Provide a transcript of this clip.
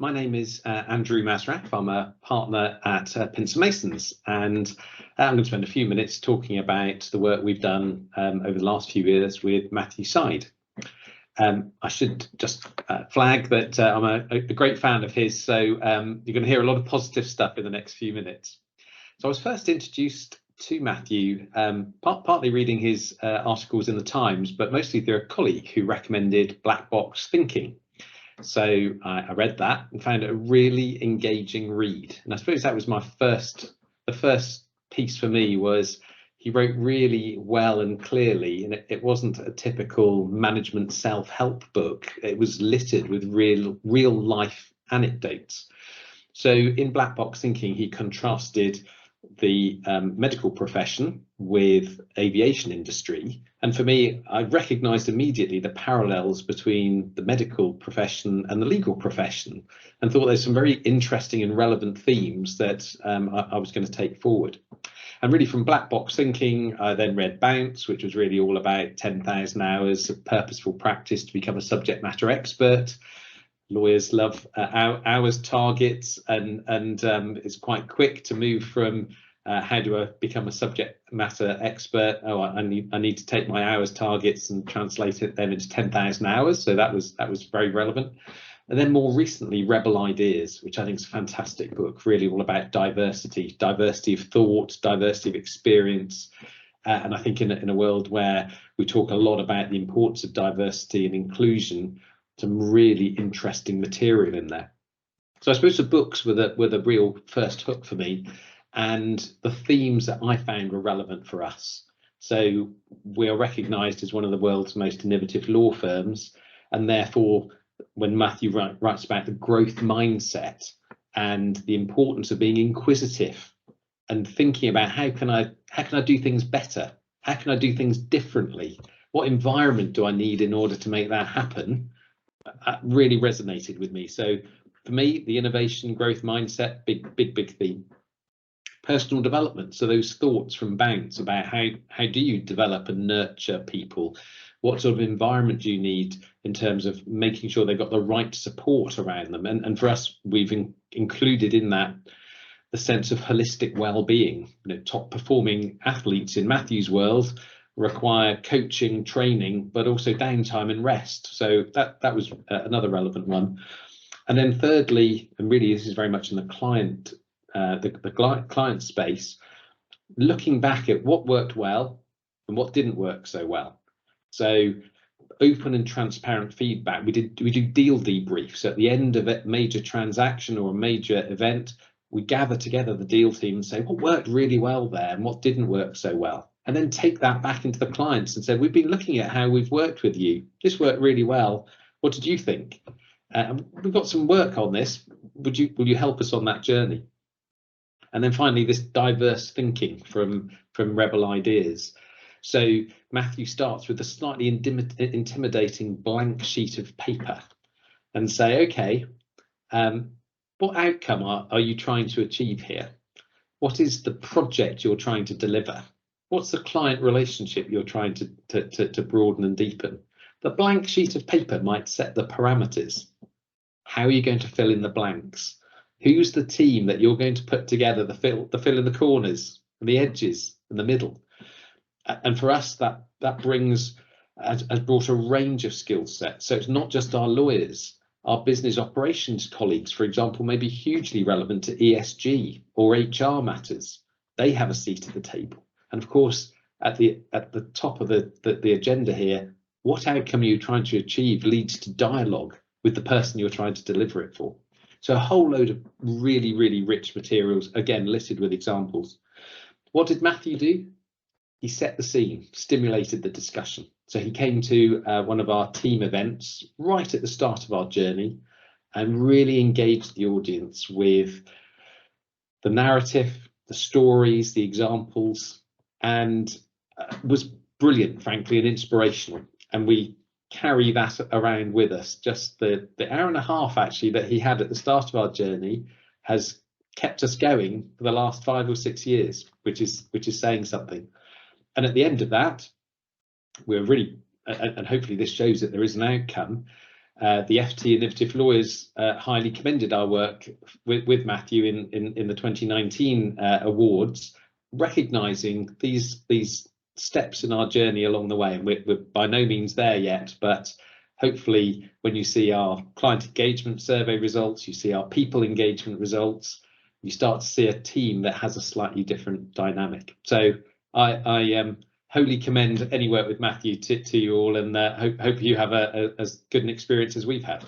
my name is Andrew Masraf. I'm a partner at PInsent Masons, and I'm going to spend a few minutes talking about the work we've done over the last few years with Matthew Syed. I should just flag that I'm a great fan of his, so you're going to hear a lot of positive stuff in the next few minutes. So I was first introduced to Matthew, partly reading his articles in the Times, but mostly through a colleague who recommended black box thinking. So I read that and found it a really engaging read. And I suppose that was the first piece for me was he wrote really well and clearly, and it wasn't a typical management self-help book. It was littered with real life anecdotes. So in Black Box Thinking, he contrasted the medical profession with aviation industry, and for me, I recognised immediately the parallels between the medical profession and the legal profession, and thought there's some very interesting and relevant themes that I was going to take forward. And really, from Black Box Thinking, I then read Bounce, which was really all about 10,000 hours of purposeful practice to become a subject matter expert. Lawyers love hours targets, and it's quite quick to move from how do I become a subject matter expert? Oh, I need to take my hours targets and translate it then into 10,000 hours. So that was very relevant. And then more recently, Rebel Ideas, which I think is a fantastic book, really all about diversity of thought, diversity of experience. And I think in a world where we talk a lot about the importance of diversity and inclusion, some really interesting material in there. So I suppose the books were the real first hook for me, and the themes that I found were relevant for us. So we are recognised as one of the world's most innovative law firms, and therefore when Matthew writes about the growth mindset and the importance of being inquisitive and thinking about how can I do things better, how can I do things differently, what environment do I need in order to make that happen, really resonated with me. So for me, the innovation growth mindset, big theme. Personal development, so those thoughts from Bounce about how do you develop and nurture people, what sort of environment do you need in terms of making sure they've got the right support around them, and for us, we've included in that the sense of holistic well-being. Top performing athletes in Matthew's world require coaching, training, but also downtime and rest. So that was another relevant one. And then thirdly, and really this is very much in the client client space, looking back at what worked well and what didn't work so well. So open and transparent feedback. We do deal debriefs. So at the end of a major transaction or a major event, we gather together the deal team and say what worked really well there and what didn't work so well, and then take that back into the clients and say, we've been looking at how we've worked with you. This worked really well. What did you think? We've got some work on this. Will you help us on that journey? And then finally, this diverse thinking from Rebel Ideas. So Matthew starts with a slightly intimidating blank sheet of paper and say, okay, what outcome are you trying to achieve here? What is the project you're trying to deliver? What's the client relationship you're trying to broaden and deepen? The blank sheet of paper might set the parameters. How are you going to fill in the blanks? Who's the team that you're going to put together, the fill in the corners, and the edges, and the middle? And for us, that has brought a range of skill sets. So it's not just our lawyers. Our business operations colleagues, for example, may be hugely relevant to ESG or HR matters. They have a seat at the table. And of course, at the top of the agenda here, what outcome are you trying to achieve leads to dialogue with the person you're trying to deliver it for. So a whole load of really, really rich materials, again, listed with examples. What did Matthew do? He set the scene, stimulated the discussion. So he came to one of our team events right at the start of our journey and really engaged the audience with the narrative, the stories, the examples, and was brilliant, frankly, and inspirational. And we carry that around with us. Just the hour and a half actually that he had at the start of our journey has kept us going for the last 5 or 6 years, which is saying something. And at the end of that, we're really, and hopefully this shows that there is an outcome, The FT Innovative Lawyers highly commended our work with Matthew in the 2019 awards, recognising these steps in our journey along the way. And we're by no means there yet, but hopefully when you see our client engagement survey results, you see our people engagement results, you start to see a team that has a slightly different dynamic. So I wholly commend any work with Matthew to you all, and hope you have as good an experience as we've had.